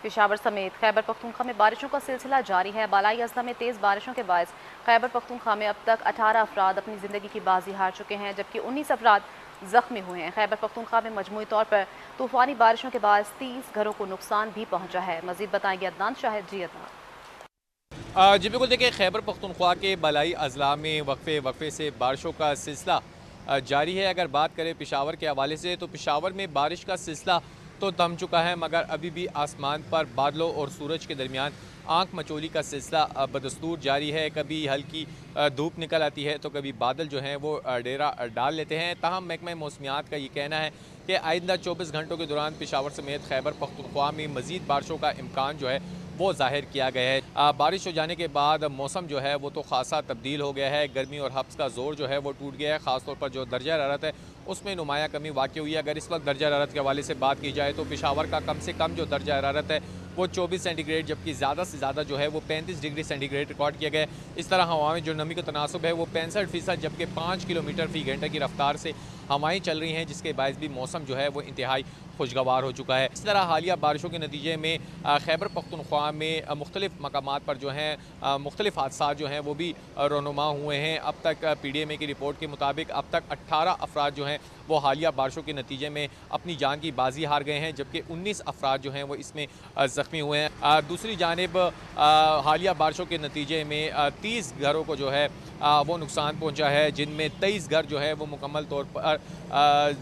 पेशावर समेत खैबर पख्तूनख्वा में बारिशों का सिलसिला जारी है। बालाई अजला में तेज़ बारिशों के बायस खैबर पख्तूनख्वा में अब तक 18 अफराद अपनी ज़िंदगी की बाजी हार चुके हैं, जबकि 19 अफराद जख्मी हुए हैं। खैबर पख्तूनख्वा में मजमूई तौर पर तूफ़ानी बारिशों के बाद 30 घरों को नुकसान भी पहुँचा है। मज़ीद बताएंगे अदनान शाहिद। जी अदनान। जी बिल्कुल, देखिए खैबर पख्तूनख्वा के बालाई अजला में वक्फे से बारिशों का सिलसिला जारी है। अगर बात करें पेशावर के हवाले से तो पेशावर में बारिश का सिलसिला तो थम चुका है, मगर अभी भी आसमान पर बादलों और सूरज के दरमियान आंख मचोली का सिलसिला बदस्तूर जारी है। कभी हल्की धूप निकल आती है तो कभी बादल जो हैं वो डेरा डाल लेते हैं। ताहम महकमा मौसमियात का ये कहना है कि आइंदा 24 घंटों के दौरान पेशावर समेत खैबर पख्तूनख्वा में मज़ीद बारिशों का इम्कान जो है वो जाहिर किया गया है। बारिश हो जाने के बाद मौसम जो है वो तो खासा तब्दील हो गया है। गर्मी और हब्स का जोर जो है वो टूट गया है। ख़ासतौर पर जो दर्जा हरारत है उसमें नुमाया कमी वाक़ई हुई है। अगर इस वक्त दर्जा हरारत के हवाले से बात की जाए तो पेशावर का कम से कम जो दर्जा हरारत है वो 24 सेंटीग्रेड, जबकि ज़्यादा से ज़्यादा जो है वो 35 डिग्री सेंटीग्रेड रिकॉर्ड किया गया है। इस तरह हवा में जो नमी का तनासब है वो 65%, जबकि 5 किलोमीटर फ़ी घंटे की रफ्तार से हवाएं चल रही हैं, जिसके बायस भी मौसम जो है वो इंतहाई खुशगवार हो चुका है। इस तरह हालिया बारिशों के नतीजे में खैबर पख्तूनख्वा में मुख्तलिफ मकामात पर जो हैं मुख्तलिफ हादसा जो हैं वो भी रोनुमा हुए हैं। अब तक PDMA की रिपोर्ट के मुताबिक अब तक 18 अफराद जो हैं वो हालिया बारिशों के नतीजे में अपनी जान की बाजी हार गए हैं, जबकि 19 अफराद जो हैं वो इसमें ज़ख्मी हुए हैं। दूसरी जानिब हालिया बारिशों के नतीजे में 30 घरों को जो है वो नुकसान पहुंचा है, जिनमें 23 घर जो है वो मुकम्मल तौर पर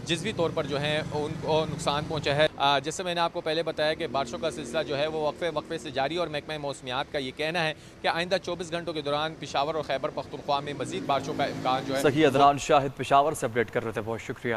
जिज़वी तौर पर जो है उनको नुकसान पहुंचा है। जैसे मैंने आपको पहले बताया कि बारिशों का सिलसिला जो है वो वक्फे से जारी, और महकमा मौसमियात का ये कहना है कि आइंदा 24 घंटों के दौरान पेशावर और खैबर पख्तूनख्वा में मज़ीद बारिशों का इम्कान जो है। सही, अदनान शाहिद पेशावर से अपडेट कर रहे थे, बहुत शुक्रिया।